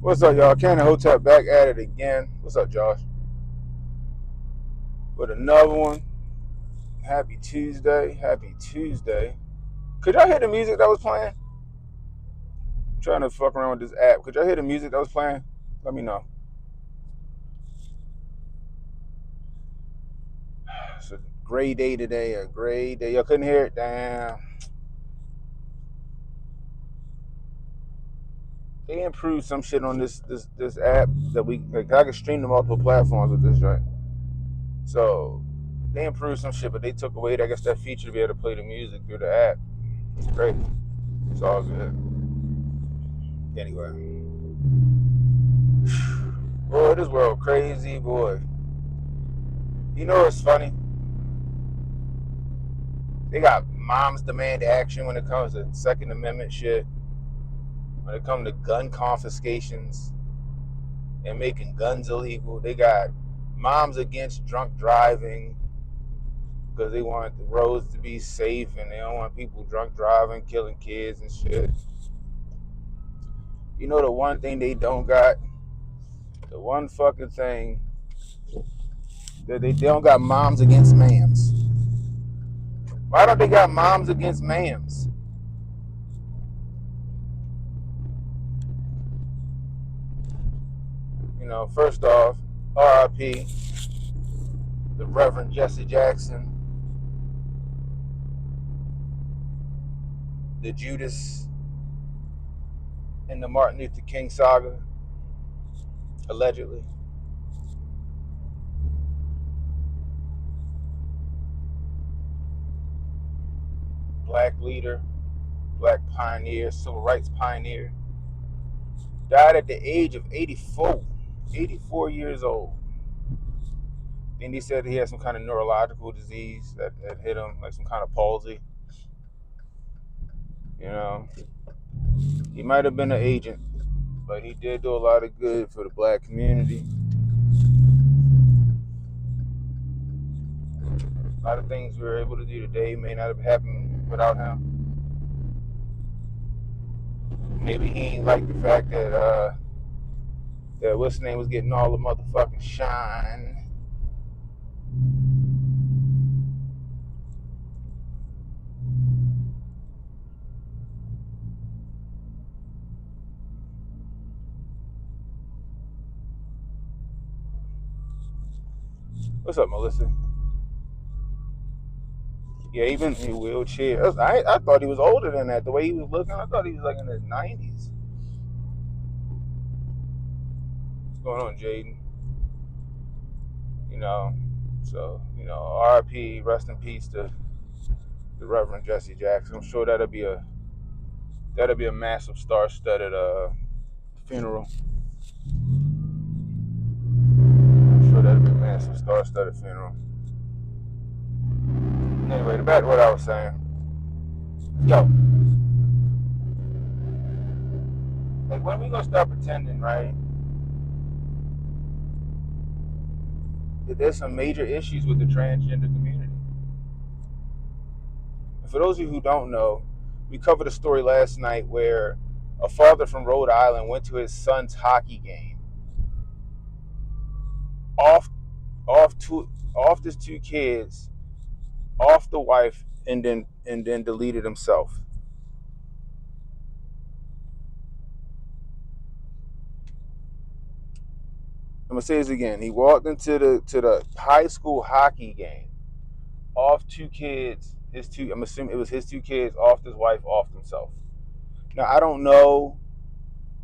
What's up, y'all? Cannon Hotep back at it again. What's up, Josh? With another one. Happy Tuesday. Happy Tuesday. Could y'all hear the music that was playing? I'm trying to fuck around with this app. Could y'all hear the music that was playing? Let me know. It's a gray day today. A gray day. Y'all couldn't hear it? Damn. They improved some shit on this app that I can stream to multiple platforms with this joint. So they improved some shit, but they took away, I guess, that feature to be able to play the music through the app. It's great. It's all good. Anyway. Boy, this world crazy, boy. You know what's funny? They got moms demand action when it comes to Second Amendment shit, when it comes to gun confiscations and making guns illegal. They got moms against drunk driving because they want the roads to be safe and they don't want people drunk driving, killing kids and shit. You know the one thing they don't got? The one fucking thing that they don't got moms against mams. Why don't they got moms against mams? You know, first off, R.I.P. the Reverend Jesse Jackson, the Judas in the Martin Luther King saga, allegedly. Black leader, black pioneer, civil rights pioneer, died at the age of 84 years old. Then he said he had some kind of neurological disease that hit him, like some kind of palsy. You know, he might have been an agent, but he did do a lot of good for the black community. A lot of things we were able to do today may not have happened without him. Maybe he ain't like the fact that what's his name was getting all the motherfucking shine. What's up, Melissa? Yeah, even in wheelchair. I thought he was older than that. The way he was looking, I thought he was like in his 90s. What's going on, Jaden? You know, so, you know, R.I.P., rest in peace to the Reverend Jesse Jackson. I'm sure that'll be a massive star-studded funeral. I'm sure that'll be a massive star-studded funeral. Anyway, back to what I was saying. Yo, like, when we gonna start pretending, right, that there's some major issues with the transgender community? And for those of you who don't know, we covered a story last night where a father from Rhode Island went to his son's hockey game, off his two kids, off the wife, and then deleted himself. I'm gonna say this again. He walked into the high school hockey game, off two kids, I'm assuming it was his two kids, off his wife, off himself. Now I don't know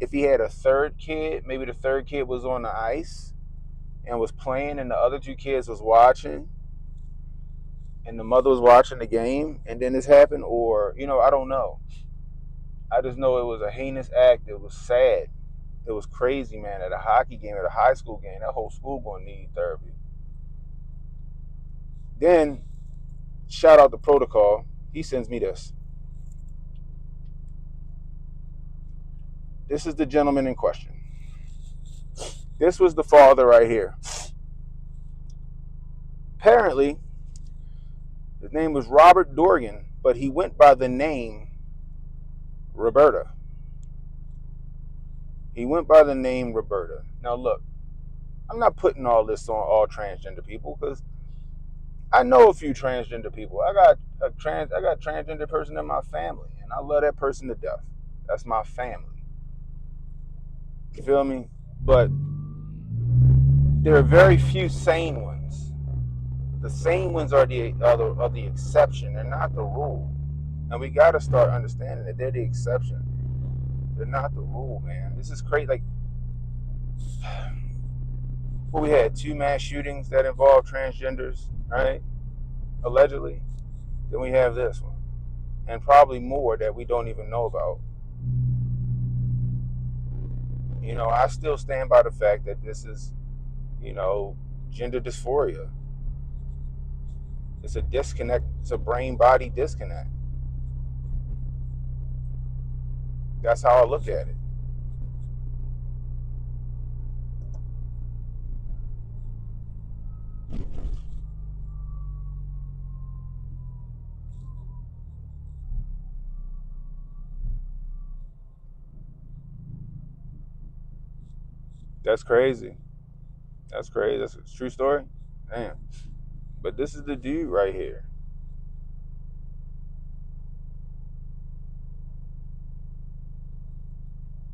if he had a third kid. Maybe the third kid was on the ice and was playing and the other two kids was watching and the mother was watching the game and then this happened, or, you know, I don't know. I just know it was a heinous act. It was sad. It was crazy, man. At a hockey game, at a high school game, that whole school gonna need therapy. Then, shout out to Protocol. He sends me this. This is the gentleman in question. This was the father right here. Apparently, his name was Robert Dorgan, but he went by the name Roberta. He went by the name Roberta. Now look, I'm not putting all this on all transgender people because I know a few transgender people. I got a transgender person in my family, and I love that person to death. That's my family. You feel me? But there are very few sane ones. The sane ones are the exception. They're not the rule. And we got to start understanding that they're the exception. They're not the rule, man. This is crazy. Like, well, we had 2 mass shootings that involved transgenders, right? Allegedly. Then we have this one. And probably more that we don't even know about. You know, I still stand by the fact that this is, you know, gender dysphoria. It's a disconnect. It's a brain-body disconnect. That's how I look at it. That's crazy. That's crazy. That's a true story. Damn. But this is the dude right here.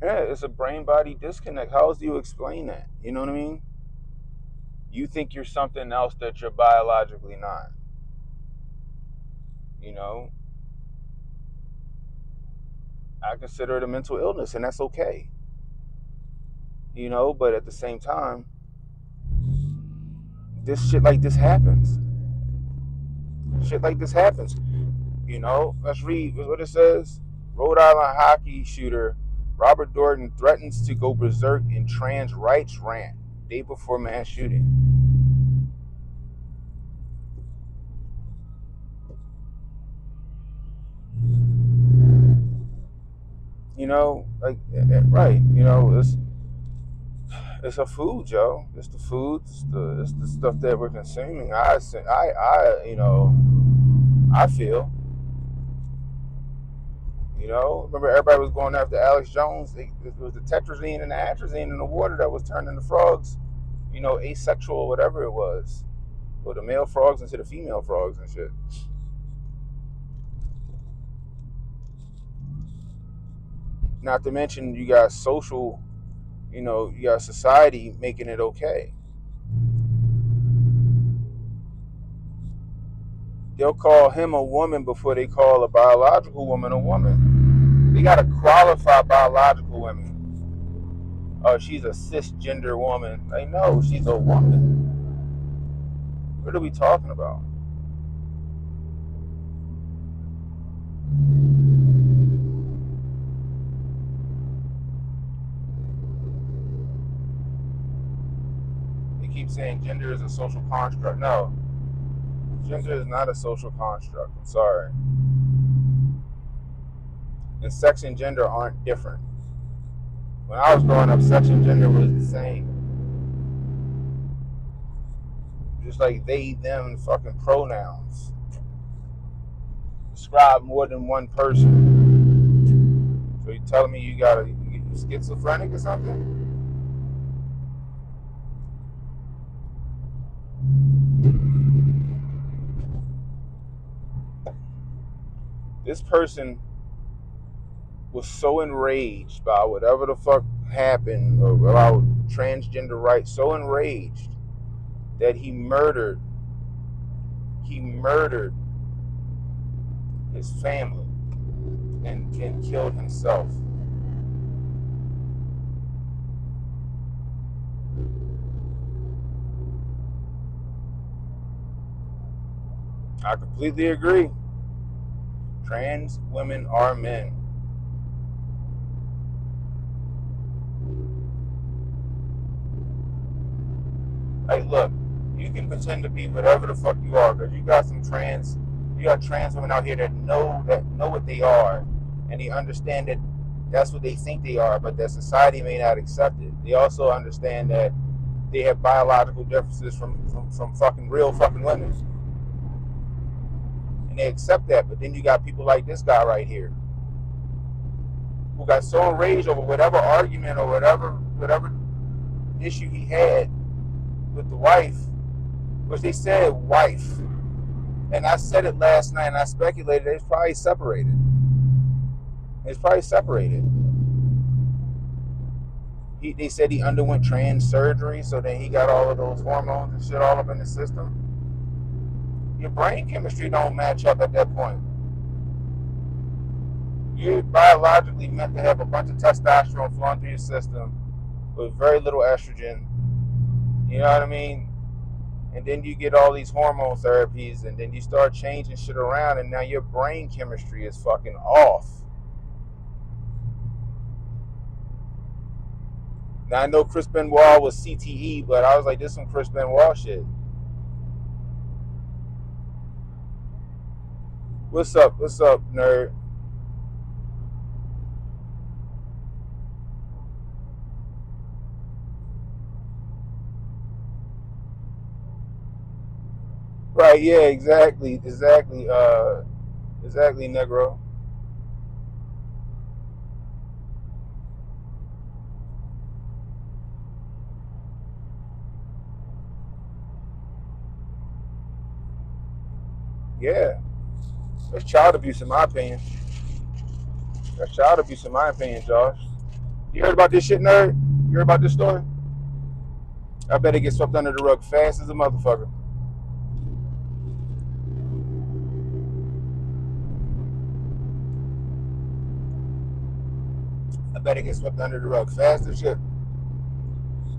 Yeah, it's a brain-body disconnect. How else do you explain that? You know what I mean? You think you're something else that you're biologically not. You know, I consider it a mental illness, and that's okay. You know, but at the same time, this shit like this happens. Shit like this happens. You know, let's read what it says. Rhode Island hockey shooter Robert Dorton threatens to go berserk in trans rights rant day before mass shooting. You know, like, right? You know, it's a food, Joe. It's the food. It's the stuff that we're consuming. You know, I feel. You know, remember everybody was going after Alex Jones. It was the tetrazine and the atrazine in the water that was turning the frogs, you know, asexual, whatever it was, or the male frogs into the female frogs and shit. Not to mention, you got social, you know, you got society making it okay. They'll call him a woman before they call a biological woman a woman. They gotta qualify biological women. Oh, she's a cisgender woman. Like, no, she's a woman. What are we talking about? They keep saying gender is a social construct. No, gender is not a social construct. I'm sorry. And sex and gender aren't different. When I was growing up, sex and gender was the same. Just like they, them fucking pronouns describe more than one person. So you telling me you schizophrenic or something? This person was so enraged by whatever the fuck happened about transgender rights, so enraged that he murdered his family and killed himself. I completely agree. Trans women are men. Like, look, you can pretend to be whatever the fuck you are, because you got trans women out here that know what they are, and they understand that that's what they think they are, but that society may not accept it. They also understand that they have biological differences from fucking real fucking women, and they accept that. But then you got people like this guy right here. who got so enraged over whatever argument or whatever issue he had with the wife, which they said wife, and I said it last night, and I speculated it's probably separated. It's probably separated. They said he underwent trans surgery, so then he got all of those hormones and shit all up in the system. Your brain chemistry don't match up at that point. You're biologically meant to have a bunch of testosterone flowing through your system with very little estrogen. You know what I mean? And then you get all these hormone therapies, and then you start changing shit around, and now your brain chemistry is fucking off. Now I know Chris Benoit was CTE, but I was like, this is some Chris Benoit shit. What's up, nerd? Right, yeah, exactly, Negro. Yeah, that's child abuse in my opinion. That's child abuse in my opinion, Josh. You heard about this shit, nerd? You heard about this story? I bet it gets swept under the rug fast as a motherfucker. I bet it gets swept under the rug fast as shit.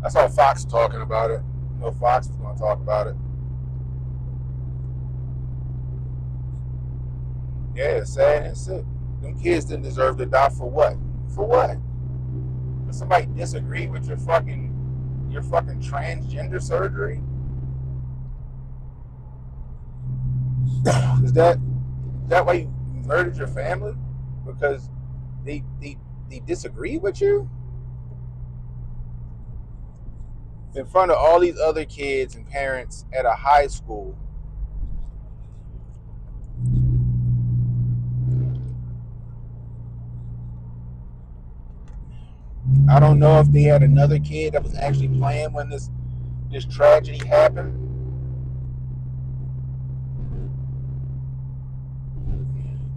I saw Fox talking about it. You know, Fox was going to talk about it. Yeah, it's sad and sick. Them kids didn't deserve to die for what? For what? Did somebody disagree with your fucking transgender surgery? Is that why you murdered your family? Because they disagree with you? In front of all these other kids and parents at a high school. I don't know if they had another kid that was actually playing when this tragedy happened.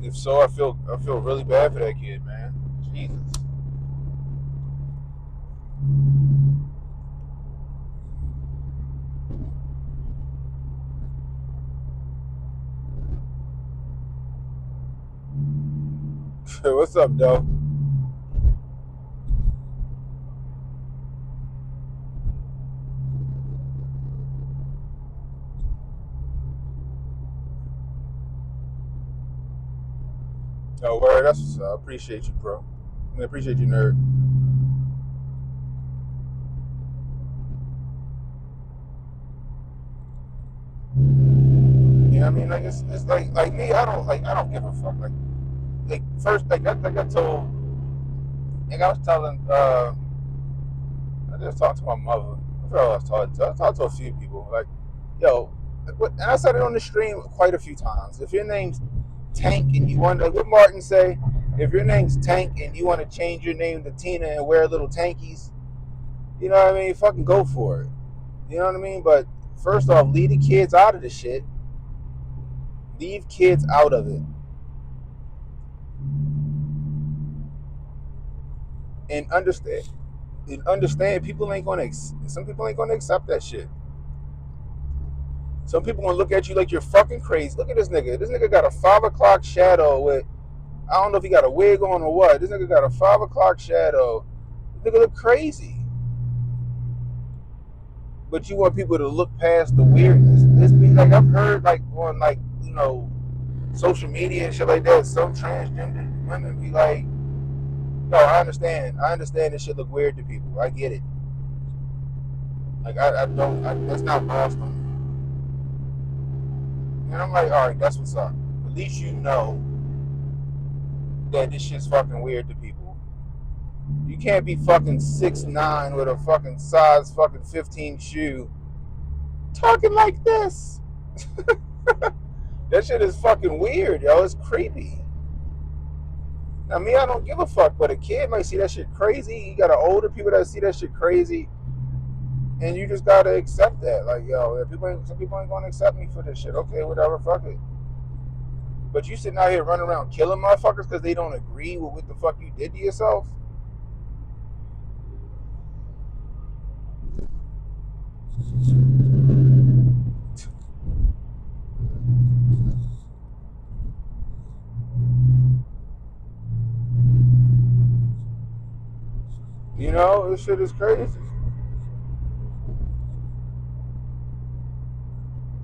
If so, I feel really bad for that kid, man. Jesus. What's up, though? Oh, word. That's what's up. I appreciate you, bro. I appreciate you, nerd. Yeah, I mean, like it's like me. I don't give a fuck. Like first, like I told, like I was telling, I just talked to my mother. I forgot what I was talking to. I talked to a few people. Like, yo, like what? And I said it on the stream quite a few times. If your name's Tank and you want, like what Martin say, if your name's Tank and you want to change your name to Tina and wear little tankies, you know what I mean? Fucking go for it. You know what I mean? But first off, leave the kids out of the shit. Leave kids out of it. And understand people ain't gonna some people ain't gonna accept that shit. Some people gonna look at you like you're fucking crazy. Look at this nigga. This nigga got a 5 o'clock shadow with, I don't know if he got a wig on or what. This nigga got a 5 o'clock shadow. This nigga look crazy. But you want people to look past the weirdness. It's be like I've heard like on like, you know, social media and shit like that, some transgender women be like, no, I understand. I understand this shit look weird to people. I get it. Like that's not lost on me. And I'm like, all right, that's what's up. At least you know that this shit's fucking weird to people. You can't be fucking 6'9" with a fucking size fucking 15 shoe talking like this. That shit is fucking weird, yo. It's creepy. Now, me, I don't give a fuck, but a kid might see that shit crazy. You got older people that see that shit crazy, and you just gotta accept that. Like, yo, some people ain't gonna accept me for this shit. Okay, whatever, fuck it. But you sitting out here running around killing motherfuckers because they don't agree with what the fuck you did to yourself? You know, this shit is crazy.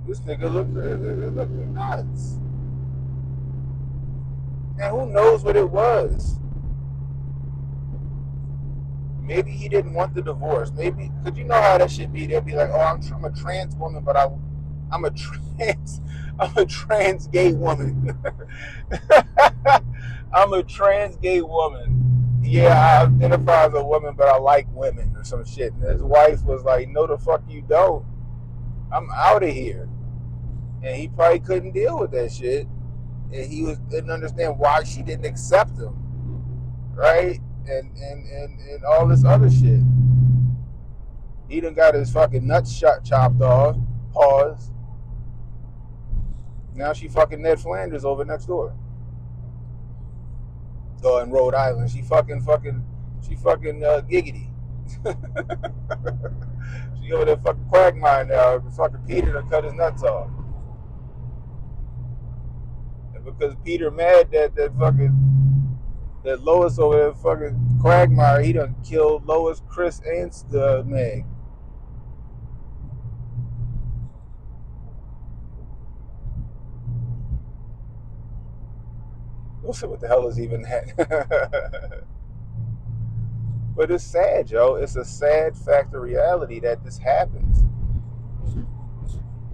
This nigga look nuts. And who knows what it was? Maybe he didn't want the divorce. Maybe, because you know how that shit be. They'll be like, "Oh, I'm a trans woman, but I'm a trans I'm a trans gay woman. I'm a trans gay woman. Yeah, I identify as a woman, but I like women or some shit." And his wife was like, "No, the fuck you don't. I'm out of here." And he probably couldn't deal with that shit, and didn't understand why she didn't accept him, right? And all this other shit. He done got his fucking nuts chopped off. Pause. Now she fucking Ned Flanders over next door. Oh, in Rhode Island. She fucking giggity. She over there fucking quagmire now. Fucking Peter done cut his nuts off. And because Peter mad that Lois over there fucking quagmire, he done killed Lois, Chris, and Meg. Don't say what the hell is even that. But it's sad, Joe. It's a sad fact of reality that this happens.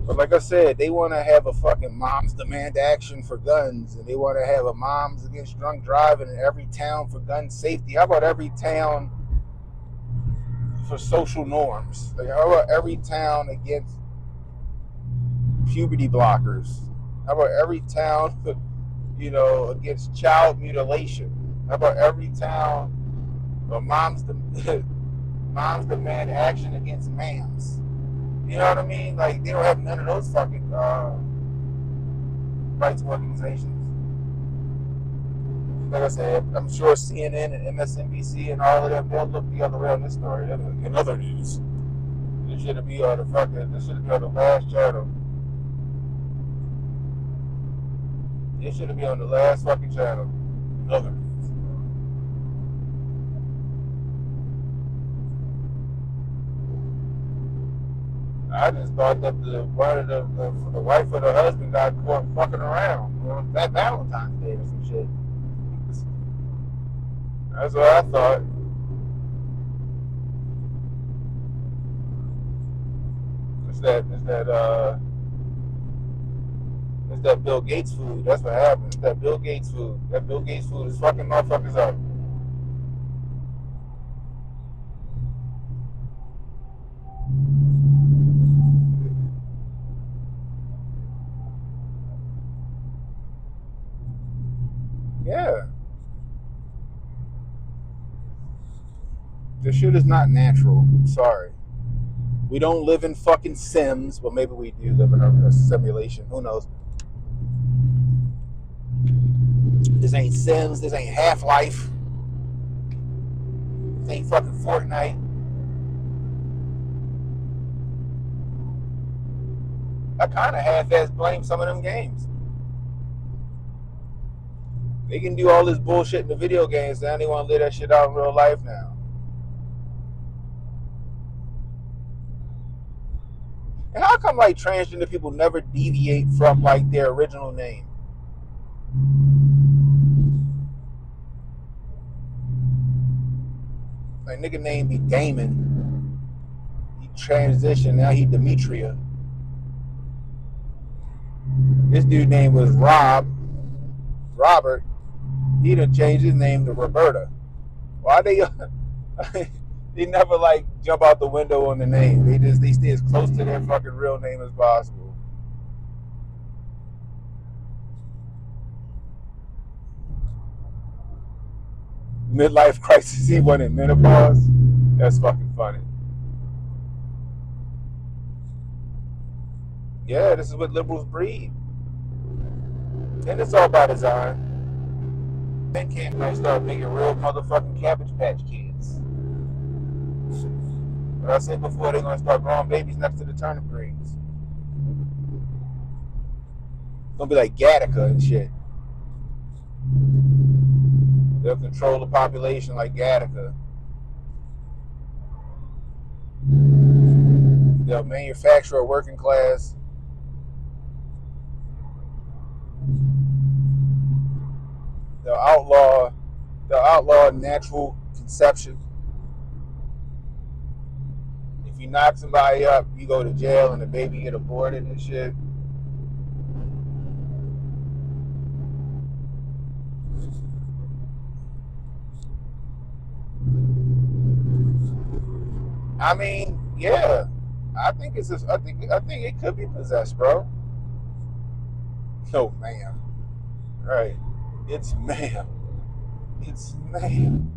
But like I said, they want to have a fucking moms demand action for guns, and they want to have a moms against drunk driving in every town for gun safety. How about every town for social norms? Like, how about every town against puberty blockers? How about every town, against child mutilation? How about every town for moms demand action against mams? You know what I mean? Like, they don't have none of those fucking rights organizations. Like I said, I'm sure CNN and MSNBC and all of them, they'll look the other way on this story. In other news, this should be on the last channel. It should be on the last fucking channel. In other news. I just thought that the wife or the husband got caught fucking around on that Valentine's Day or some shit. That's what I thought. It's that Bill Gates food. That's what happened. It's that Bill Gates food. That Bill Gates food is fucking motherfuckers up. Yeah. This shit is not natural. Sorry. We don't live in fucking Sims, but maybe we do live in a simulation. Who knows? This ain't Sims. This ain't Half-Life. This ain't fucking Fortnite. I kind of half-ass blame some of them games. They can do all this bullshit in the video games, now they want to live that shit out in real life now. And how come like transgender people never deviate from like their original name? Like nigga name be Damon. He transitioned, now he Demetria. This dude name was Robert. He done changed his name to Roberta. Why they they never like jump out the window on the name. They stay as close to their fucking real name as possible. Midlife crisis, he went in menopause. That's fucking funny. Yeah, this is what liberals breed. And it's all by design. Men can't start making real motherfucking Cabbage Patch Kids. But I said before, they're gonna start growing babies next to the turnip greens. It's gonna be like Gattaca and shit. They'll control the population like Gattaca. They'll manufacture a working class. They'll outlaw natural conception. If you knock somebody up, you go to jail and the baby get aborted and shit. I mean, yeah. I think it could be possessed, bro. No, ma'am. Right. It's ma'am. It's ma'am.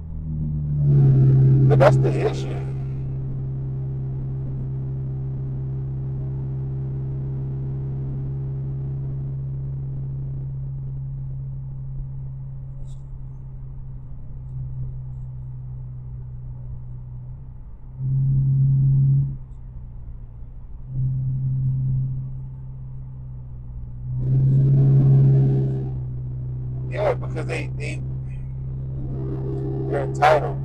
But that's the issue. Yeah, because they're entitled.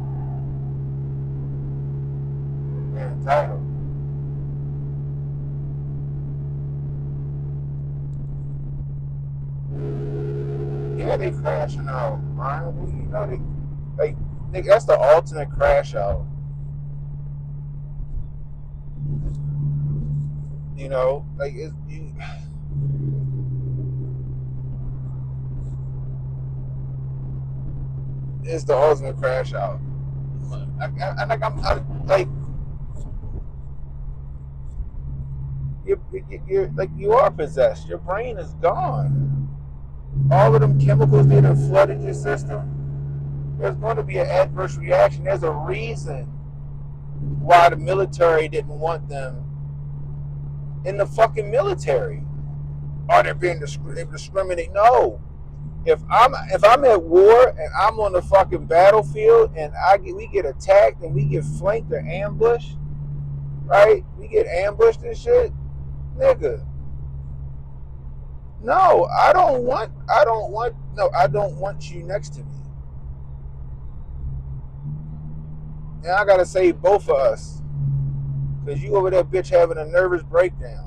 They're entitled. Yeah, they crashing out, Brian. You know, nigga, that's the ultimate crash out. You know, like it's the ultimate crash out. Like you're like you are possessed. Your brain is gone. All of them chemicals that have flooded your system. There's going to be an adverse reaction. There's a reason why the military didn't want them in the fucking military. Are they being discriminated? No. If I'm at war and I'm on the fucking battlefield and we get attacked and we get flanked or ambushed, right? We get ambushed and shit, nigga. No, I don't want you next to me. And I gotta save both of us. Cause you over there bitch having a nervous breakdown.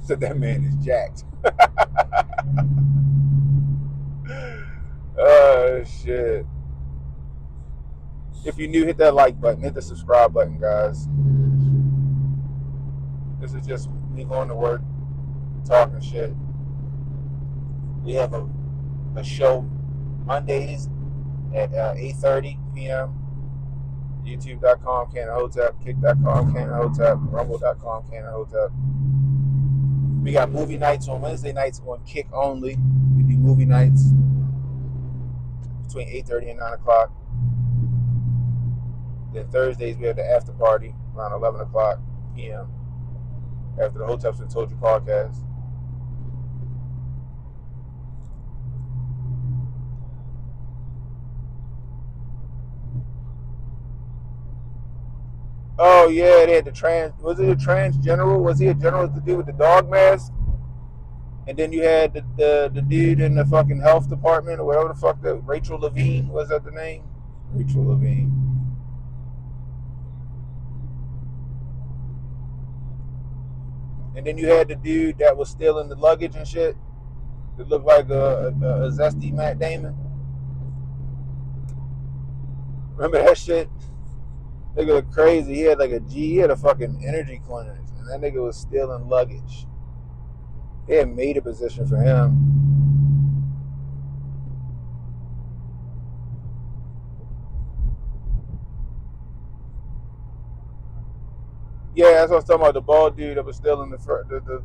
So that man is jacked. Oh shit. If you're new, hit that like button, hit the subscribe button, guys. This is just me going to work, talking shit. We have a show Mondays at 8:30 p.m. YouTube.com, Cannon Hotep, Kick.com, Cannon Hotep, Rumble.com, Cannon Hotep. We got movie nights on Wednesday nights on Kick only. We do movie nights between 8:30 and 9 o'clock. Then Thursdays we have the after party around 11 o'clock p.m. after the Hoteps and Told You podcast. Oh yeah, they had was it a trans general? Was he a general to do with the dog mask? And then you had the dude in the fucking health department or whatever the fuck that Rachel Levine, was that the name? Rachel Levine. And then you had the dude that was stealing the luggage and shit. It looked like a zesty Matt Damon. Remember that shit? Nigga looked crazy. He had like he had a fucking energy cleanse, and that nigga was stealing luggage. They had made a position for him. Yeah, that's what I was talking about. The bald dude that was still in the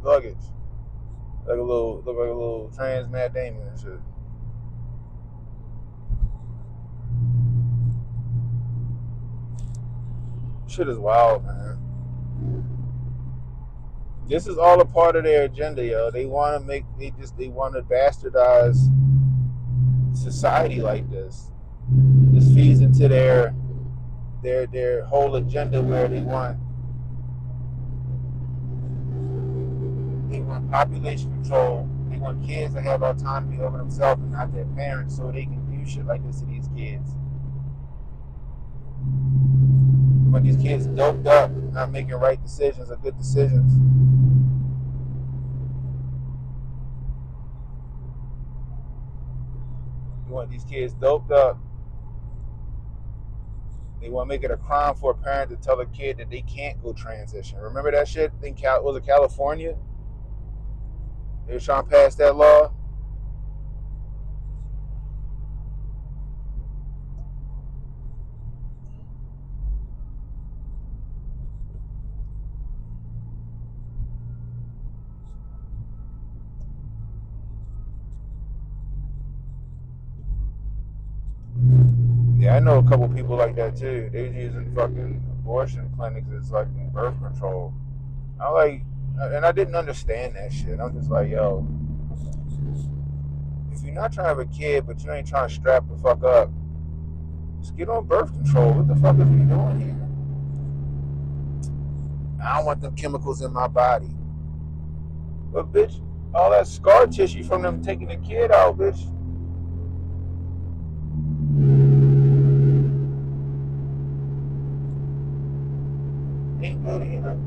luggage, looked like a little trans Matt Damon and shit. Shit is wild, man. This is all a part of their agenda, yo. They want to they want to bastardize society like this. This feeds into their whole agenda where they want population control. They want kids to have autonomy over themselves and not their parents, so they can do shit like this to these kids. When these kids doped up, not making right decisions or good decisions. You want these kids doped up. They want to make it a crime for a parent to tell a kid that they can't go transition. Remember that shit? Was it California? They were trying to pass that law. Yeah, I know a couple people like that too. They was using fucking abortion clinics as like birth control. I like, and I didn't understand that shit. I'm just like, yo, if you're not trying to have a kid, but you ain't trying to strap the fuck up, just get on birth control. What the fuck is we doing here? I don't want them chemicals in my body. But bitch, all that scar tissue from them taking the kid out, bitch. Ain't good either.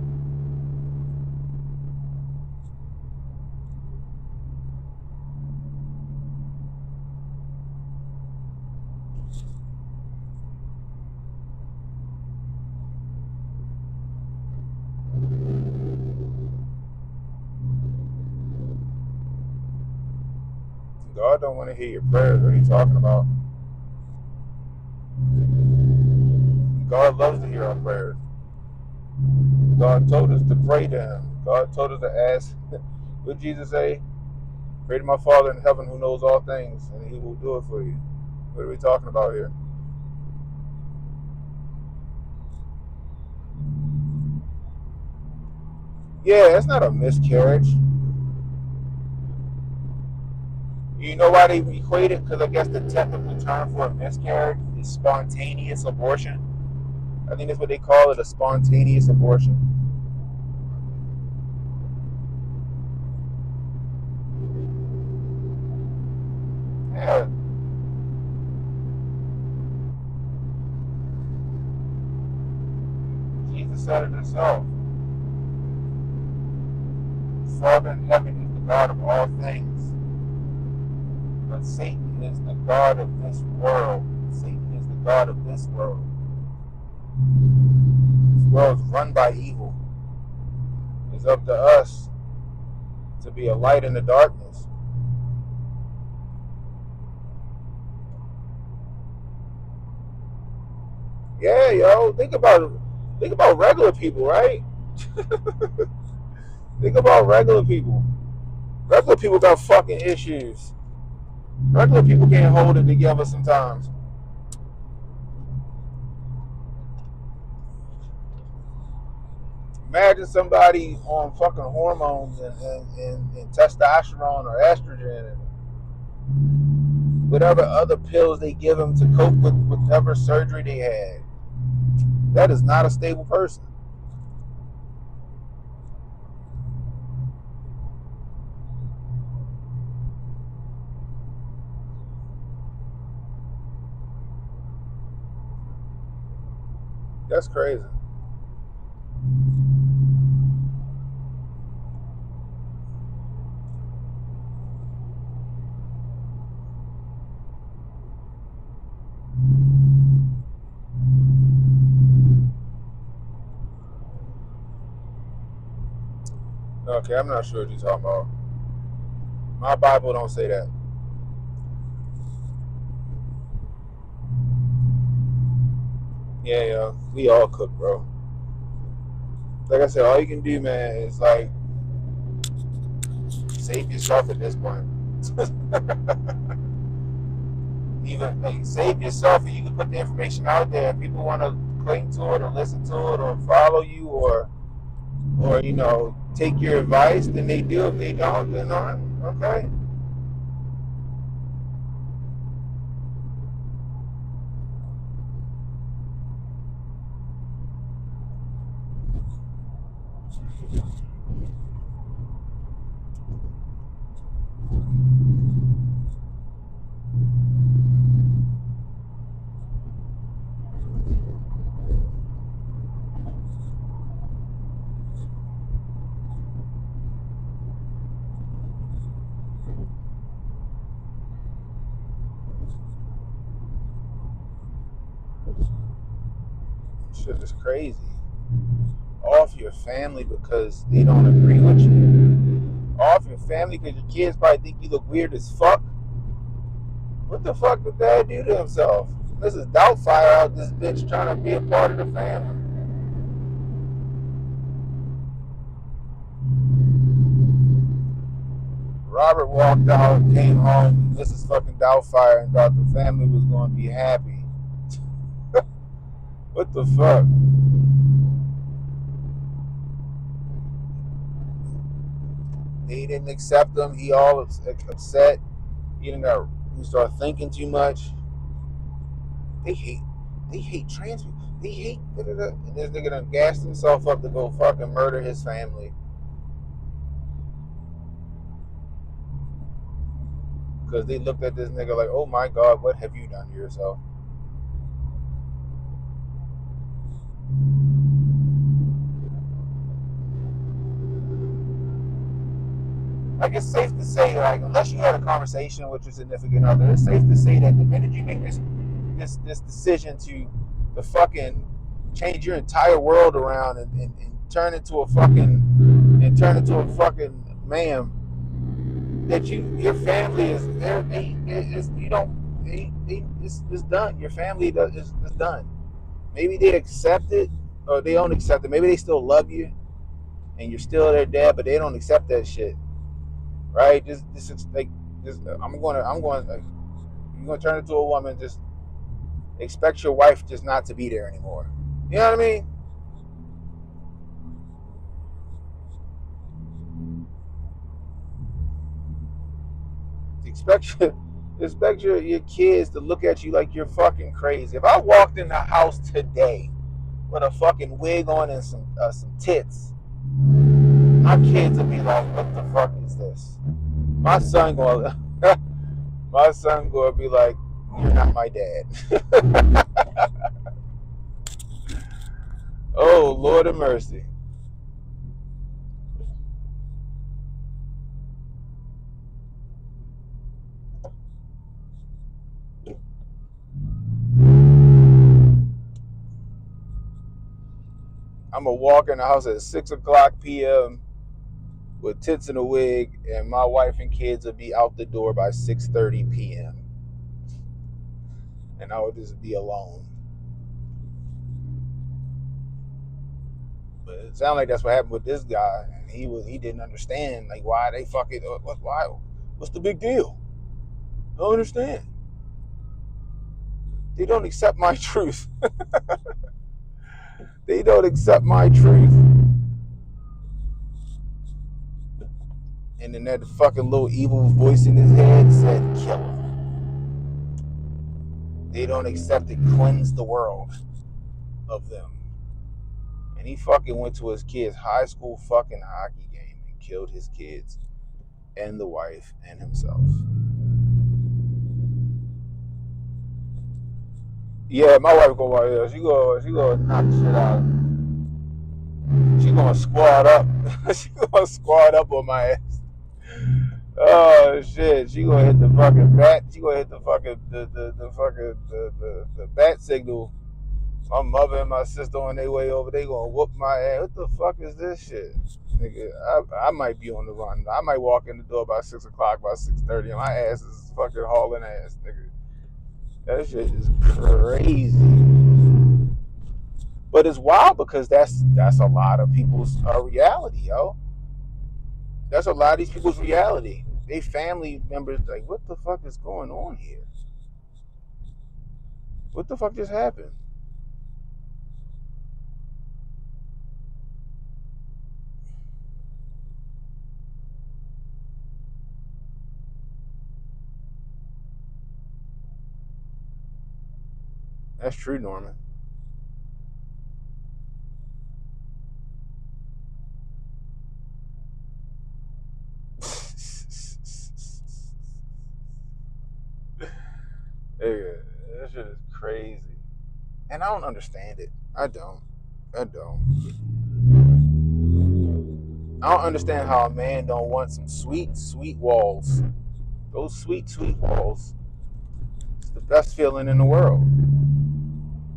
God don't want to hear your prayers. What are you talking about? God loves to hear our prayers. God told us to pray to him. God told us to ask. What did Jesus say? Pray to my Father in heaven who knows all things, and he will do it for you. What are we talking about here? Yeah, it's not a miscarriage. You know why they equate it? Because I guess the technical term for a miscarriage is spontaneous abortion. I think that's what they call it, a spontaneous abortion. Yeah. Jesus said it himself. Father in heaven is the God of all things. But Satan is the God of this world. Satan is the God of this world. This world is run by evil. It's up to us to be a light in the darkness. Yeah, yo, think about regular people, right? Think about regular people. Regular people got fucking issues. Regular people can't hold it together sometimes. Imagine somebody on fucking hormones and testosterone or estrogen and whatever other pills they give them to cope with whatever surgery they had. That is not a stable person. That's crazy. Okay, I'm not sure what you're talking about. My Bible don't say that. Yeah, we all cook, bro. like I said, all you can do, man, is like save yourself at this point. Even like, save yourself, and you can put the information out there. If people want to cling to it or listen to it or follow you or take your advice, then they do. If they don't, then not. Okay. Shit is crazy. Off your family because they don't agree with you. Off your family because your kids probably think you look weird as fuck. What the fuck did dad do to himself? This is Doubtfire out this bitch trying to be a part of the family. Robert walked out, came home, this is fucking Doubtfire, and thought the family was going to be happy. What the fuck? They didn't accept him. He all upset. He started thinking too much. They hate trans people. They hate da-da-da. And this nigga done gassed himself up to go fucking murder his family. Because they looked at this nigga like, oh my God, what have you done to yourself? Like, it's safe to say, like, unless you had a conversation with your significant other, it's safe to say that the minute you make this decision to fucking change your entire world around and turn into a fucking ma'am, that your family is there. It's done. Your family is done. Maybe they accept it or they don't accept it. Maybe they still love you and you're still their dad, but they don't accept that shit. Right? This is like this. I'm going. Like, you're gonna turn into a woman. Just expect your wife just not to be there anymore. You know what I mean? Expect your kids to look at you like you're fucking crazy. If I walked in the house today with a fucking wig on and some tits, my kids would be like, "What the fuck is this?" My son gonna be like, "You're not my dad." Oh, Lord of mercy. I'm gonna walk in the house at 6:00 p.m. with tits and a wig, and my wife and kids will be out the door by 6:30 p.m. and I would just be alone. But it sounded like that's what happened with this guy, and he didn't understand like why they fucking why what's the big deal? I don't understand. They don't accept my truth. They don't accept my truth. And then that fucking little evil voice in his head said, "Kill him." They don't accept it. Cleanse the world of them. And he fucking went to his kid's high school fucking hockey game and killed his kids and the wife and himself. Yeah, my wife go, she go knock shit out. She gonna squat up. She gonna squat up on my ass. Oh shit! She gonna hit the fucking bat. She gonna hit the fucking the bat signal. My mother and my sister on their way over. They gonna whoop my ass. What the fuck is this shit, nigga? I might be on the run. I might walk in the door by 6:00, by 6:30, and my ass is fucking hauling ass, nigga. That shit is crazy. But it's wild because that's a lot of people's reality, yo. That's a lot of these people's reality. They family members like, what the fuck is going on here? What the fuck just happened? That's true, Norman. Yeah, that shit is crazy. And I don't understand it. I don't. I don't. I don't understand how a man don't want some sweet, sweet walls. Those sweet, sweet walls. It's the best feeling in the world.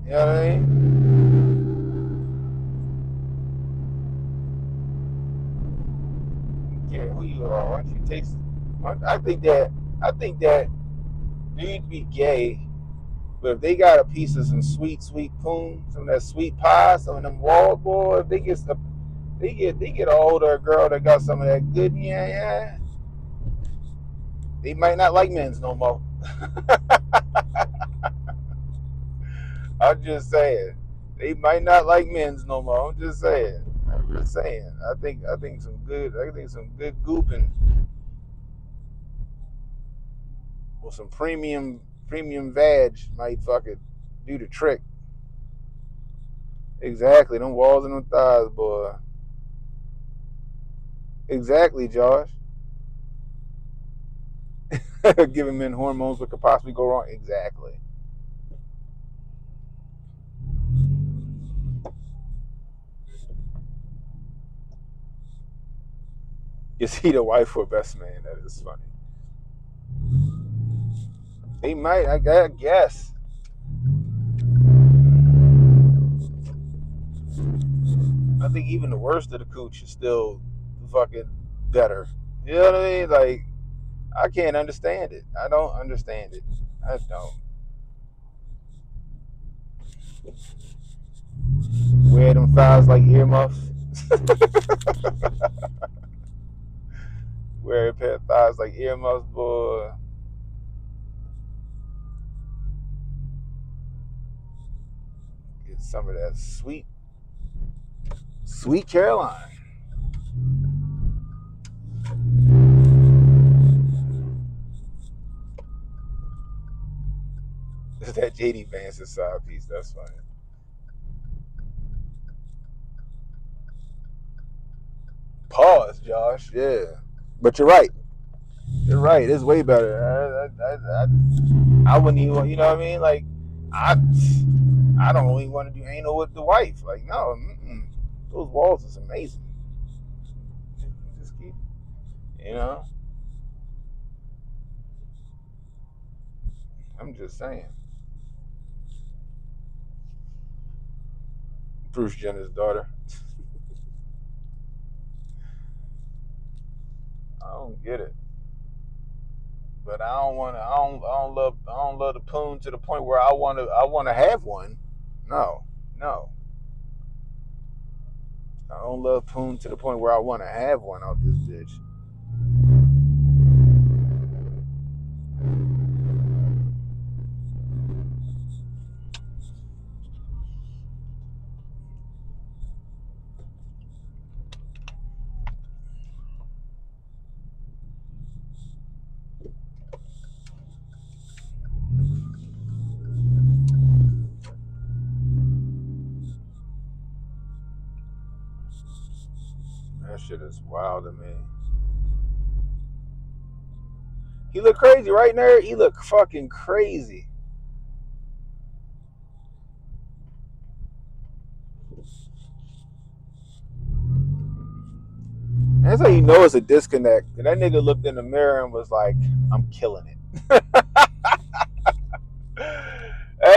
You know what I mean? Yeah, who you are? Why don't you take? I think that dudes be gay, but if they got a piece of some sweet, sweet poon, some of that sweet pie, some of them walls, boy, if they get a hold of a girl that got some of that good yeah. They might not like men's no more. I'm just saying. They might not like men's no more. I'm just saying. I'm just saying. I think some good gooping or some premium vag might fucking do the trick. Exactly. Them walls and them thighs, boy. Exactly, Josh. Giving men hormones, what could possibly go wrong? Exactly. Is he the wife or best man? That is funny. They might, I guess. I think even the worst of the cooch is still fucking better. You know what I mean? Like, I can't understand it. I don't understand it. I don't. Wear them thighs like earmuffs. Wear a pair of thighs like earmuffs, boy. Get some of that sweet, sweet Caroline. Is that JD Vance's side piece? That's funny. Pause, Josh. Yeah, but you're right. You're right. It's way better. I wouldn't even. You know what I mean? Like, I I don't even want to do anal with the wife. Like, no, those walls is amazing. Just keep, you know. I'm just saying. Bruce Jenner's daughter. I don't get it, but I don't want to. I don't love the poon to the point where I want to have one. No, no. I don't love poon to the point where I want to have one out this bitch. That shit is wild to me. He look crazy, right, nerd? He look fucking crazy. That's how you know it's a disconnect. That nigga looked in the mirror and was like, I'm killing it. That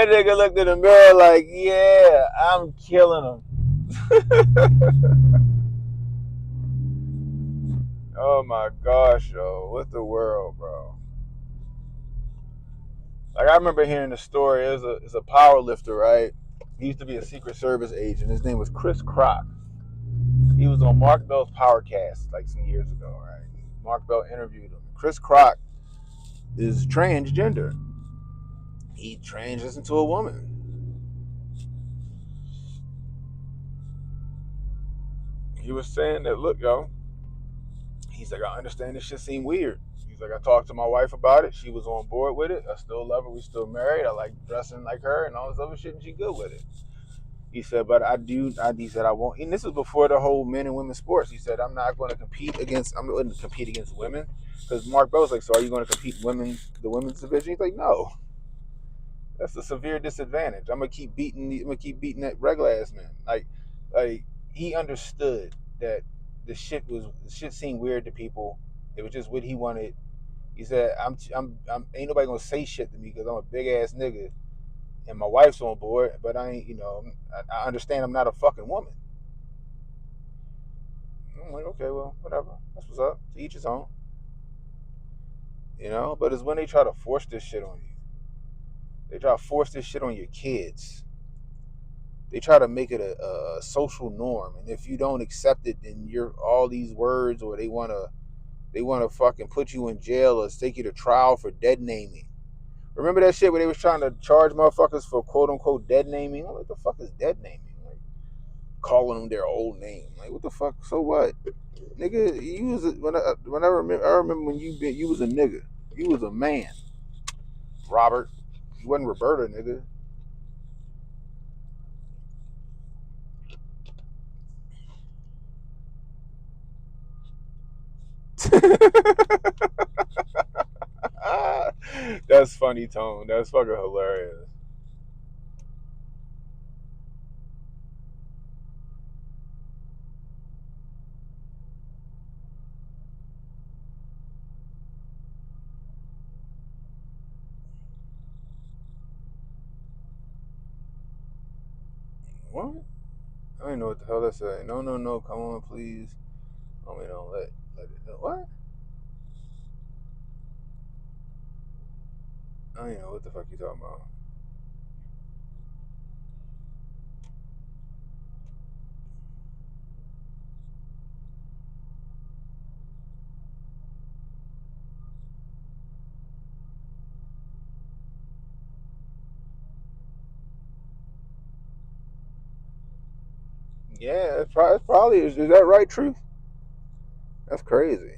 nigga looked in the mirror like, yeah, I'm killing him. Oh my gosh, yo. What the world, bro? Like, I remember hearing the story. It's a power lifter, right? He used to be a Secret Service agent. His name was Chris Crock. He was on Mark Bell's Powercast like some years ago, right? Mark Bell interviewed him. Chris Crock is transgender. He transitioned into a woman. He was saying that, look, yo, he's like, I understand this shit seemed weird. He's like, I talked to my wife about it. She was on board with it. I still love her. We still married. I like dressing like her and all this other shit, and she good with it. He said, but he said, I won't. And this is before the whole men and women sports. He said, I'm not going to compete against women. Because Mark Bell was like, so are you going to compete the women's division? He's like, no. That's a severe disadvantage. I'm gonna keep beating that regular ass man. Like he understood that the shit seemed weird to people. It was just what he wanted. He said, I'm ain't nobody gonna say shit to me because I'm a big ass nigga and my wife's on board, but I ain't, I understand I'm not a fucking woman. I'm like, okay, well, whatever. That's what's up. To each his own. But it's when they try to force this shit on you. They try to force this shit on your kids. They try to make it a social norm, and if you don't accept it, then you're all these words, or they wanna fucking put you in jail or take you to trial for dead naming. Remember that shit where they was trying to charge motherfuckers for quote unquote dead naming? What the fuck is dead naming? Like calling them their old name. Like what the fuck? So what, nigga? You was when I remember when you was a nigga. You was a man, Robert. You wasn't Roberta, nigga. That's funny, Tone. That's fucking hilarious. What? I don't even know what the hell that's saying. No, no, no. Come on, please. Oh, we don't let it. What? I don't even know what the fuck you talking about. Yeah, it's probably is that right? Truth? That's crazy.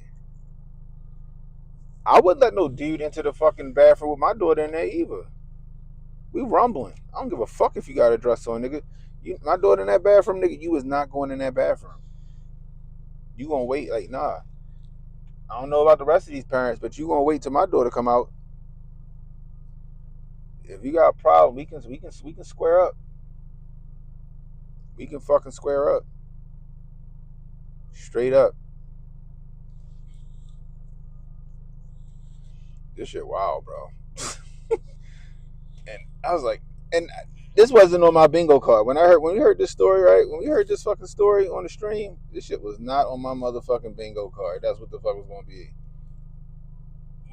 I wouldn't let no dude into the fucking bathroom with my daughter in there either. We rumbling. I don't give a fuck if you got a dress on, nigga. My daughter in that bathroom, nigga. You is not going in that bathroom. You gonna wait? Like nah. I don't know about the rest of these parents, but you gonna wait till my daughter come out. If you got a problem, we can square up. We can fucking square up. Straight up. This shit wild, bro. And I was like, and this wasn't on my bingo card. When we heard this story, right? When we heard this fucking story on the stream, this shit was not on my motherfucking bingo card. That's what the fuck was gonna be.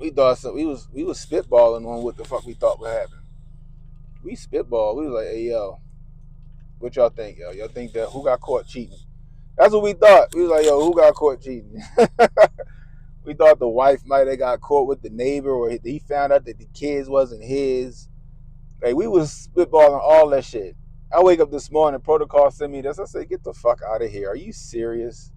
We thought so. We was spitballing on what the fuck we thought would happen. We spitball. We was like, hey yo, what y'all think, yo? Y'all think that who got caught cheating? That's what we thought. We was like, yo, who got caught cheating? We thought the wife might have got caught with the neighbor, or he found out that the kids wasn't his. Like we was spitballing all that shit. I wake up this morning, protocol sent me this. I say, get the fuck out of here. Are you serious?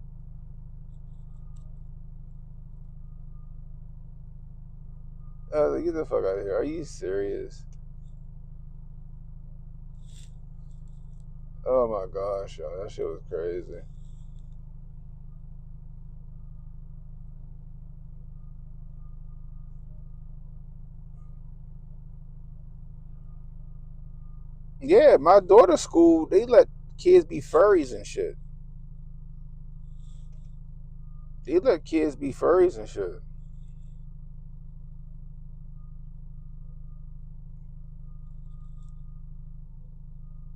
I was like, get the fuck out of here. Are you serious? Oh my gosh, yo, that shit was crazy. Yeah, my daughter's school, they let kids be furries and shit. They let kids be furries and shit.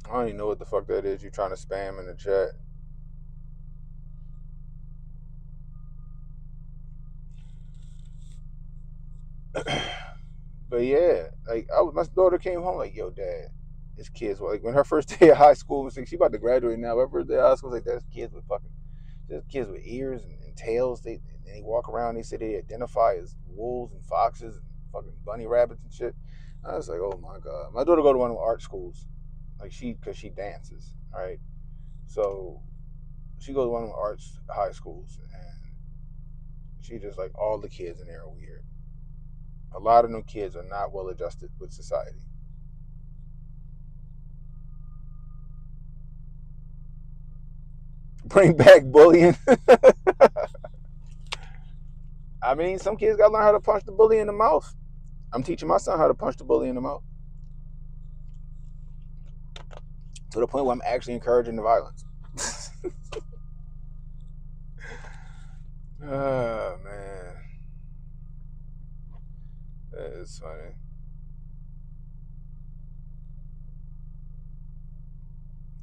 I don't even know what the fuck that is. You trying to spam in the chat? But yeah, like my daughter came home like, yo, dad. It's kids. Like when her first day of high school was like, she about to graduate now. Her first day of high school was like, there's kids with fucking, there's kids with ears and tails. They walk around. They say they identify as wolves and foxes and fucking bunny rabbits and shit. I was like, oh my god. My daughter go to one of them art schools, like because she dances, right? So she goes to one of them arts high schools, and she just like all the kids in there are weird. A lot of them kids are not well adjusted with society. Bring back bullying. I mean, some kids gotta learn how to punch the bully in the mouth. I'm teaching my son how to punch the bully in the mouth to the point where I'm actually encouraging the violence. Oh man, that is funny.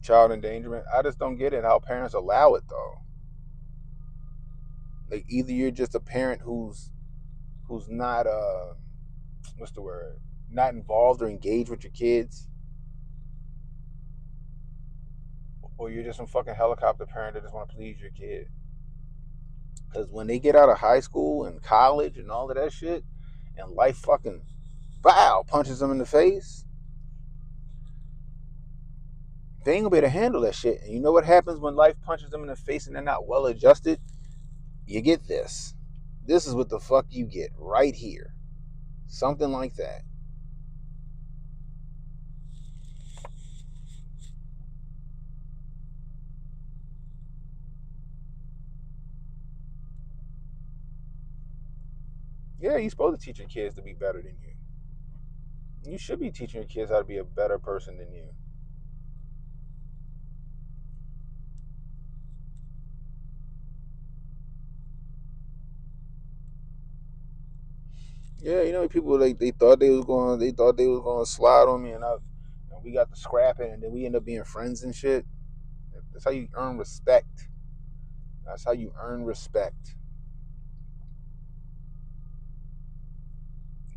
Child endangerment. I just don't get it how parents allow it though. Like either you're just a parent who's not what's the word? Not involved or engaged with your kids, or you're just some fucking helicopter parent that just want to please your kid. Because when they get out of high school and college and all of that shit, and life fucking bow punches them in the face, they ain't gonna be able to handle that shit. And you know what happens when life punches them in the face and they're not well adjusted? You get this. This is what the fuck you get right here. Something like that. Yeah, you're supposed to teach your kids to be better than you. You should be teaching your kids how to be a better person than you. Yeah, you know, people like they thought they was going to slide on me, and we got to scrapping, and then we end up being friends and shit. That's how you earn respect. That's how you earn respect.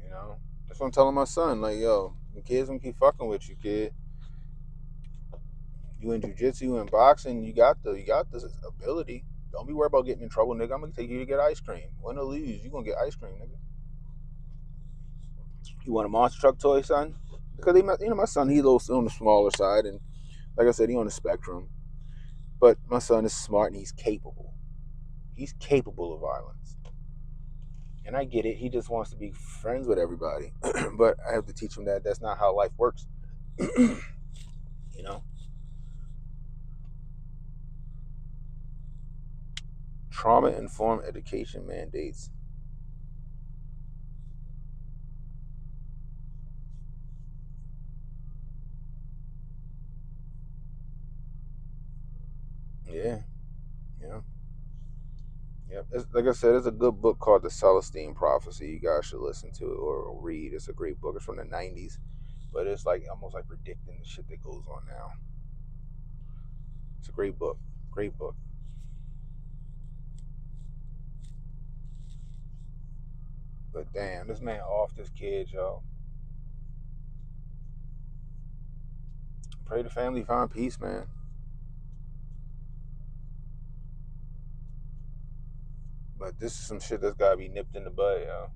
You know, that's what I'm telling my son. Like, yo, the kids gonna keep fucking with you, kid. You in jujitsu, you in boxing, you got this ability. Don't be worried about getting in trouble, nigga. I'm gonna take you to get ice cream. Win or lose, you gonna get ice cream, nigga. You want a monster truck toy, son? Because my son, he's a little on the smaller side, and like I said, he on the spectrum. But my son is smart and he's capable. He's capable of violence, and I get it. He just wants to be friends with everybody, but I have to teach him that that's not how life works. You know, trauma informed education mandates. Yeah, yeah. Yep. Like I said, there's a good book called The Celestine Prophecy. You guys should listen to it or read. It's a great book. It's from the 90s, but it's like almost like predicting the shit that goes on now. It's a great book. Great book. But damn, this man off this kid, yo. Pray the family find peace, man. But this is some shit that's gotta be nipped in the bud, yo.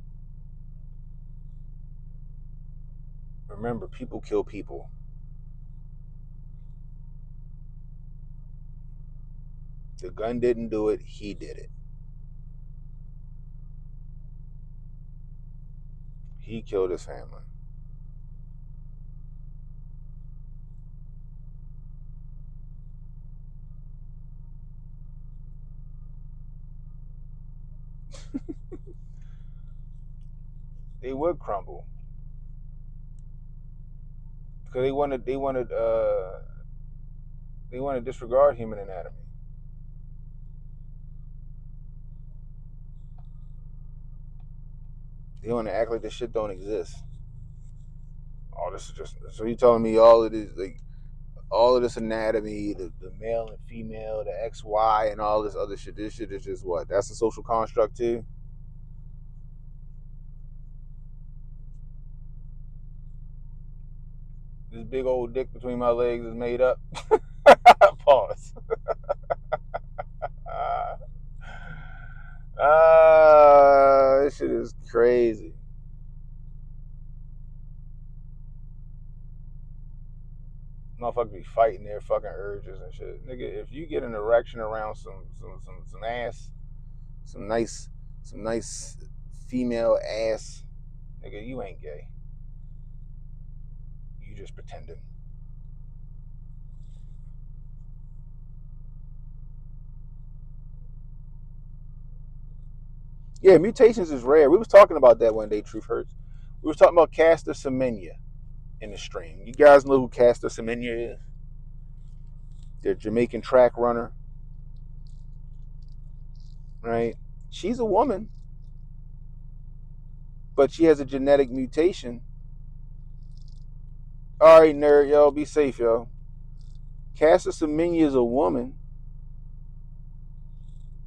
Remember, people kill people. The gun didn't do it, he did it. He killed his family. They would crumble. Because they want to disregard human anatomy. They want to act like this shit don't exist. All this is just so you telling me all of this like all of this anatomy, the male and female, the XY and all this other shit. This shit is just what? That's a social construct too. This big old dick between my legs is made up. Pause. This shit is crazy. Motherfuckers be fighting their fucking urges and shit. Nigga, if you get an erection around some ass, some nice female ass, nigga, you ain't gay. You just pretending. Yeah, mutations is rare. We was talking about that one day, Truth Hurts. We was talking about Castor Semenya in the stream. You guys know who Castor Semenya is? The Jamaican track runner, right? She's a woman, but she has a genetic mutation. All right, nerd, yo, be safe, yo. Castor Semenya is a woman.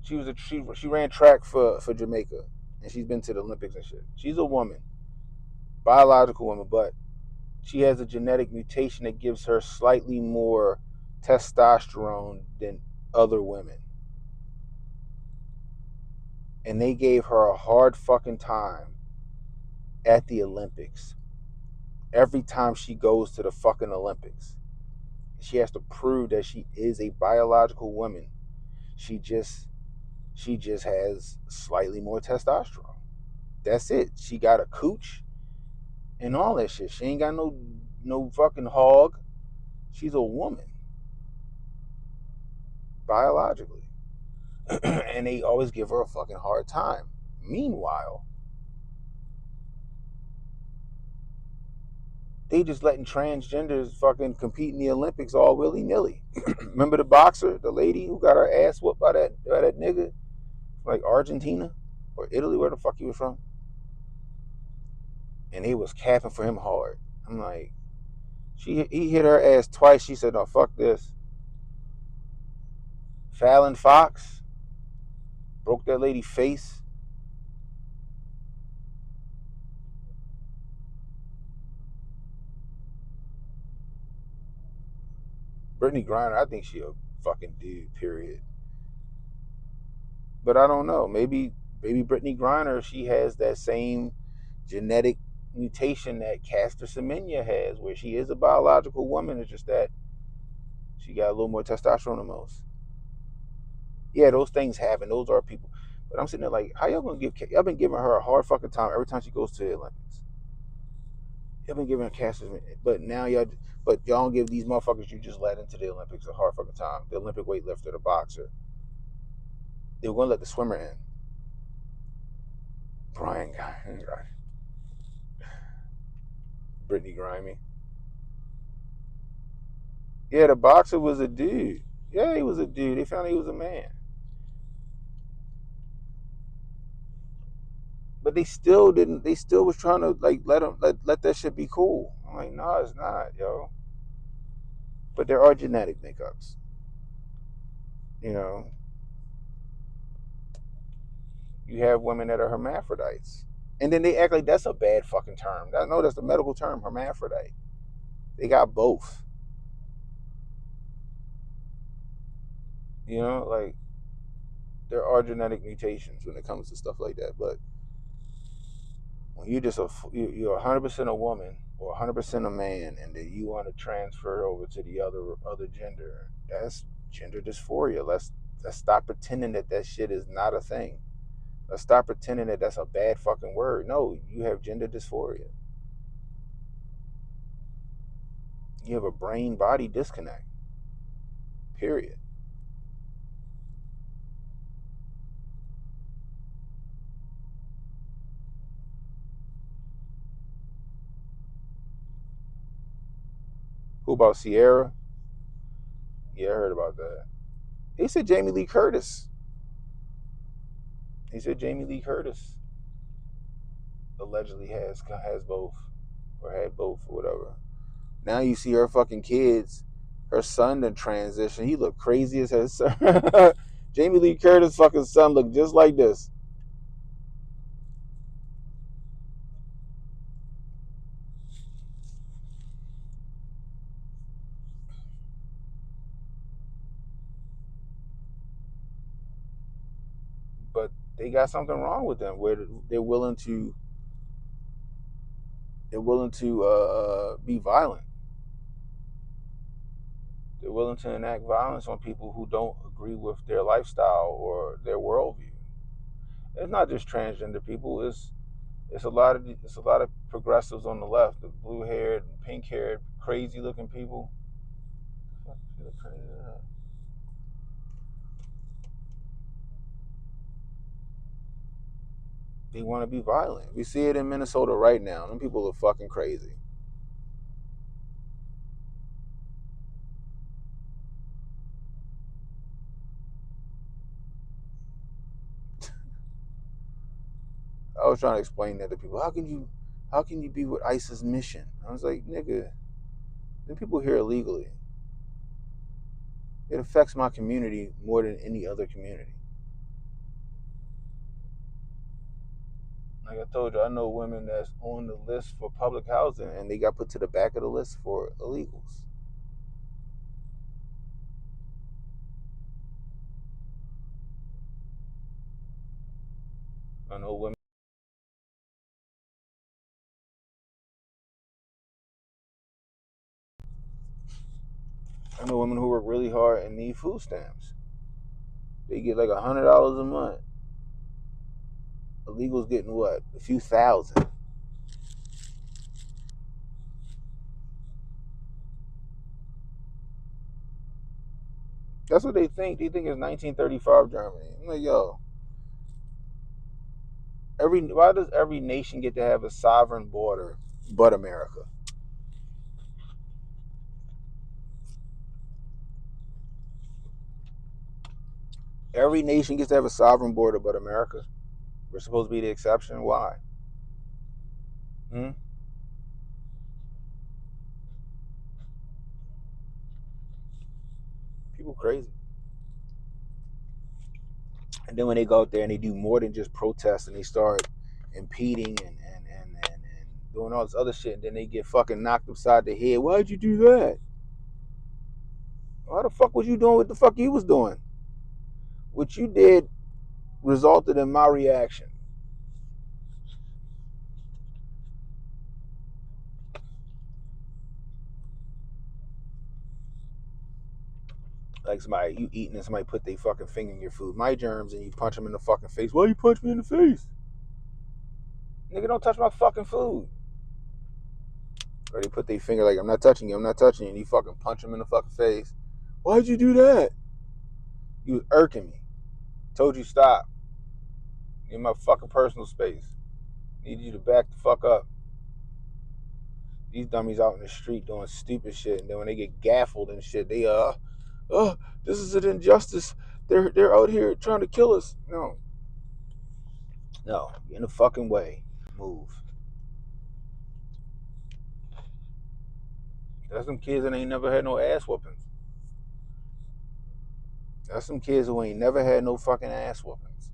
She ran track for Jamaica, and she's been to the Olympics and shit. She's a woman, biological woman, but she has a genetic mutation that gives her slightly more testosterone than other women. And they gave her a hard fucking time at the Olympics. Every time she goes to the fucking Olympics, she has to prove that she is a biological woman. She just has slightly more testosterone. That's it. She got a cooch and all that shit. She ain't got no fucking hog. She's a woman biologically. And they always give her a fucking hard time. Meanwhile, they just letting transgenders fucking compete in the Olympics all willy-nilly. Remember the boxer, the lady who got her ass whooped by that nigga? Like Argentina or Italy, where the fuck he was from? And they was capping for him hard. I'm like, he hit her ass twice. She said, no, fuck this. Fallon Fox broke that lady face. Brittany Griner, I think she a fucking dude, period. But I don't know. Maybe Brittany Griner, she has that same genetic mutation that Castor Semenya has, where she is a biological woman. It's just that she got a little more testosterone than most. Yeah, those things happen. Those are people. But I'm sitting there like, how y'all gonna give? Y'all been giving her a hard fucking time every time she goes to the Olympics. Y'all been giving her Castor, but now y'all don't give these motherfuckers you just let into the Olympics a hard fucking time. The Olympic weightlifter, the boxer. They were gonna let the swimmer in. Brian Brittany Grimy. Yeah, the boxer was a dude. Yeah, he was a dude. They found he was a man. But they still didn't. They still was trying to like let that shit be cool. I'm like, no, it's not, yo. But there are genetic makeups. You know, you have women that are hermaphrodites, and then they act like that's a bad fucking term. No, that's the medical term, hermaphrodite. They got both. You know, like there are genetic mutations when it comes to stuff like that. But when you're 100% a woman or 100% a man, and then you want to transfer over to the other gender, that's gender dysphoria. Let's stop pretending that shit is not a thing. Let's stop pretending that that's a bad fucking word. No, you have gender dysphoria. You have a brain body disconnect. Period. Who about Sierra? Yeah, I heard about that. He said Jamie Lee Curtis. He said Jamie Lee Curtis allegedly has both or had both or whatever. Now you see her fucking kids. Her son done transition. He look crazy as his son. Jamie Lee Curtis' fucking son look just like this. they got something wrong with them where they're willing to be violent. They're willing to enact violence on people who don't agree with their lifestyle or their worldview. It's not just transgender people. It's a lot of progressives on the left, the blue haired, pink haired, crazy looking people. They want to be violent. We see it in Minnesota right now. Them people are fucking crazy. I was trying to explain that to people. How can you be with ISIS mission? I was like, nigga, them people here illegally. It affects my community more than any other community. Like I told you, I know women that's on the list for public housing and they got put to the back of the list for illegals. I know women who work really hard and need food stamps. They get like $100 a month. Illegals getting what? A few thousand. That's what they think. They think it's 1935 Germany. I'm like, yo, why does every nation get to have a sovereign border but America? Every nation gets to have a sovereign border but America. We're supposed to be the exception. Why? Hmm? People crazy. And then when they go out there and they do more than just protest and they start impeding and doing all this other shit, and then they get fucking knocked upside the head. Why'd you do that? Why the fuck was you doing what the fuck you was doing? What you did resulted in my reaction. Like somebody, you eating and somebody put their fucking finger in your food. My germs, and you punch them in the fucking face. Why you punch me in the face? Nigga, don't touch my fucking food. Or they put their finger like, I'm not touching you, I'm not touching you. And you fucking punch them in the fucking face. Why'd you do that? You was irking me. Told you stop. In my fucking personal space. Need you to back the fuck up. These dummies out in the street doing stupid shit, and then when they get gaffled and shit, they this is an injustice. They're out here trying to kill us. No, you're in the fucking way. Move. That's some kids that ain't never had no ass whoopings. That's some kids who ain't never had no fucking ass whoopings.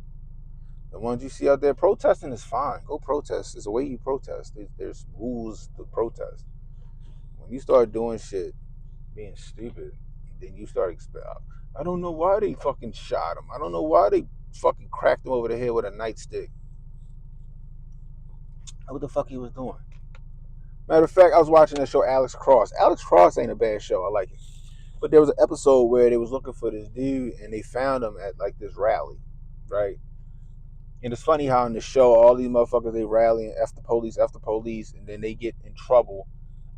The ones you see out there protesting is fine. Go protest. It's the way you protest. There's rules to protest. When you start doing shit, being stupid, then you start expel. I don't know why they fucking shot him. I don't know why they fucking cracked him over the head with a nightstick. What the fuck he was doing? Matter of fact, I was watching the show Alex Cross. Alex Cross ain't a bad show. I like it. But there was an episode where they was looking for this dude and they found him at like this rally, right? And it's funny how in the show all these motherfuckers they rally and F the police, and then they get in trouble,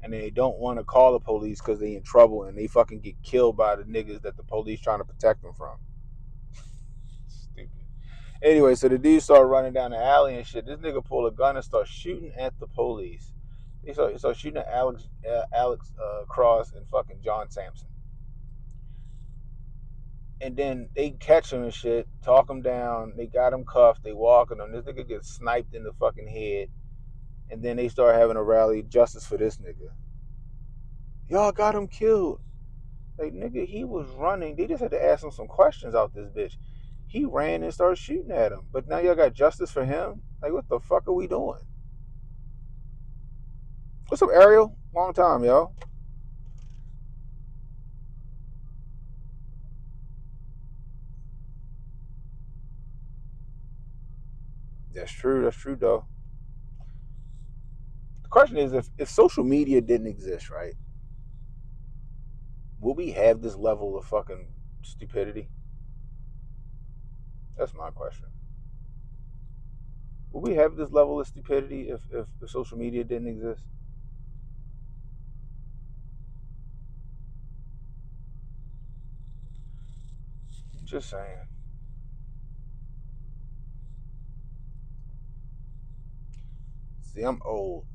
and then they don't want to call the police because they in trouble, and they fucking get killed by the niggas that the police trying to protect them from. Stupid. Anyway, so the dude started running down the alley and shit. This nigga pulled a gun and started shooting at the police. They started shooting at Alex Cross and fucking John Sampson. And then they catch him and shit, talk him down. They got him cuffed. They walking him. This nigga gets sniped in the fucking head. And then they start having a rally, justice for this nigga. Y'all got him killed. Like, nigga, he was running. They just had to ask him some questions out this bitch. He ran and started shooting at him. But now y'all got justice for him? Like, what the fuck are we doing? What's up, Ariel? Long time, yo. That's true. That's true, though. The question is, if social media didn't exist, right, will we have this level of fucking stupidity? That's my question. Will we have this level of stupidity if social media didn't exist? Just saying. See, I'm old.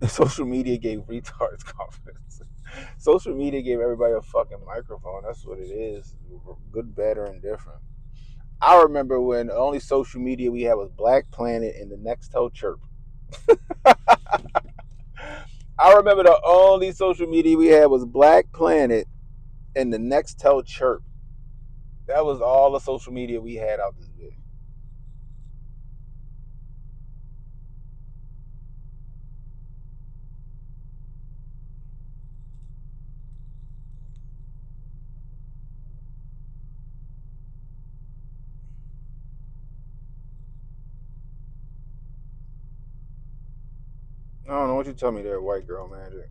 Social media gave retards confidence. Social media gave everybody a fucking microphone. That's what it is. Good, bad, or indifferent. I remember when the only social media we had was Black Planet and the Nextel Chirp. I remember the only social media we had was Black Planet and the Nextel Chirp. That was all the social media we had out this bitch. I don't know what you tell me there, white girl magic.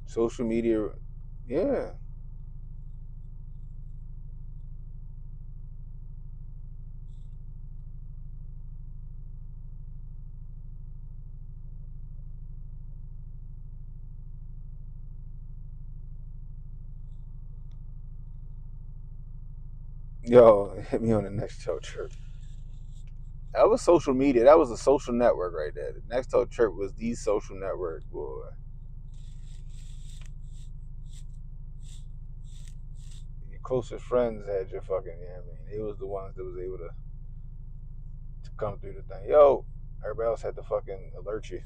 Social media, yeah. Yo, hit me on the Nextel Chirp. That was social media. That was a social network right there. The Nextel Chirp was the social network, boy. Your closest friends had your fucking, yeah, I mean, they was the ones that was able to come through the thing. Yo, everybody else had to fucking alert you.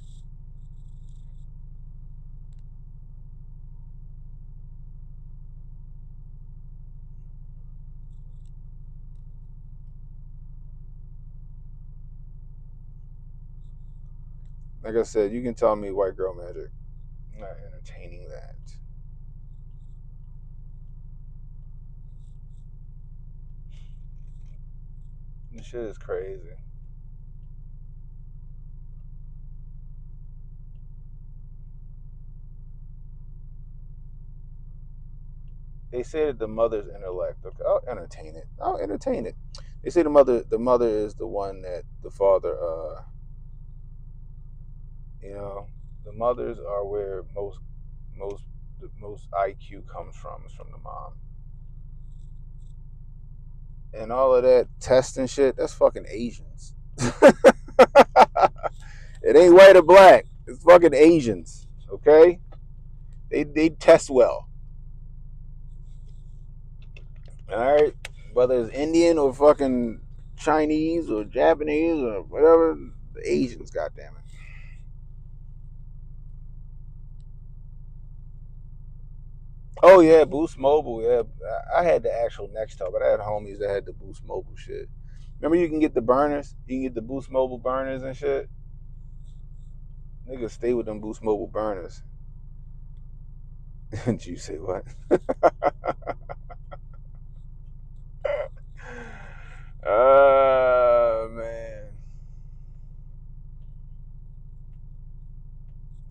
Like I said, you can tell me white girl magic. I'm not entertaining that. This shit is crazy. They say that the mother's intellect. Okay, I'll entertain it. I'll entertain it. They say the mother is the one that the father. You know, the mothers are where most IQ comes from. Is from the mom. And all of that testing shit. That's fucking Asians. It ain't white or black. It's fucking Asians. Okay, they test well. All right, whether it's Indian or fucking Chinese or Japanese or whatever, the Asians, goddamn it. Oh yeah, Boost Mobile. Yeah, I had the actual Nextel, but I had homies that had the Boost Mobile shit. Remember, you can get the burners. You can get the Boost Mobile burners and shit. Niggas stay with them Boost Mobile burners. Did you say what? Man.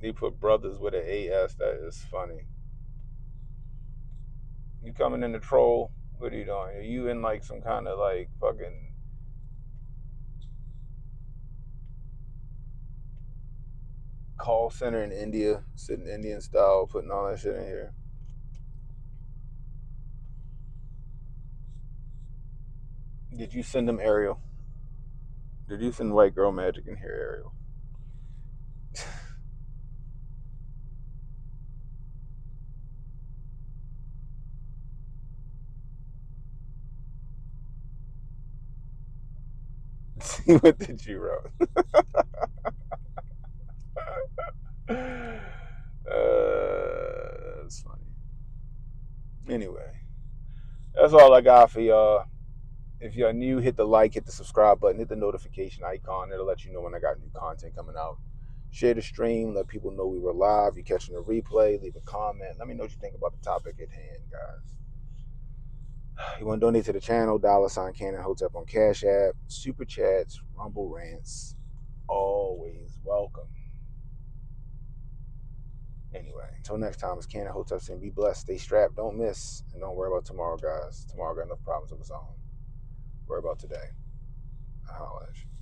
He put brothers with an AS. That is funny. You coming in the troll? What are you doing? Are you in like some kind of like fucking call center in India, sitting Indian style, putting all that shit in here? Did you send them Ariel? Did you send white girl magic in here, Ariel? See what did you wrote? That's funny. Anyway, that's all I got for y'all. If you're new, hit the like, hit the subscribe button, hit the notification icon. It'll let you know when I got new content coming out. Share the stream. Let people know we were live. You catching the replay. Leave a comment. Let me know what you think about the topic at hand, guys. You want to donate to the channel, $ Cannon Hotep on Cash App, Super Chats, Rumble Rants, always welcome. Anyway, until next time, it's Cannon Hotep saying be blessed, stay strapped, don't miss, and don't worry about tomorrow, guys. Tomorrow got enough problems of its own. Worry about today. I'll holler at you.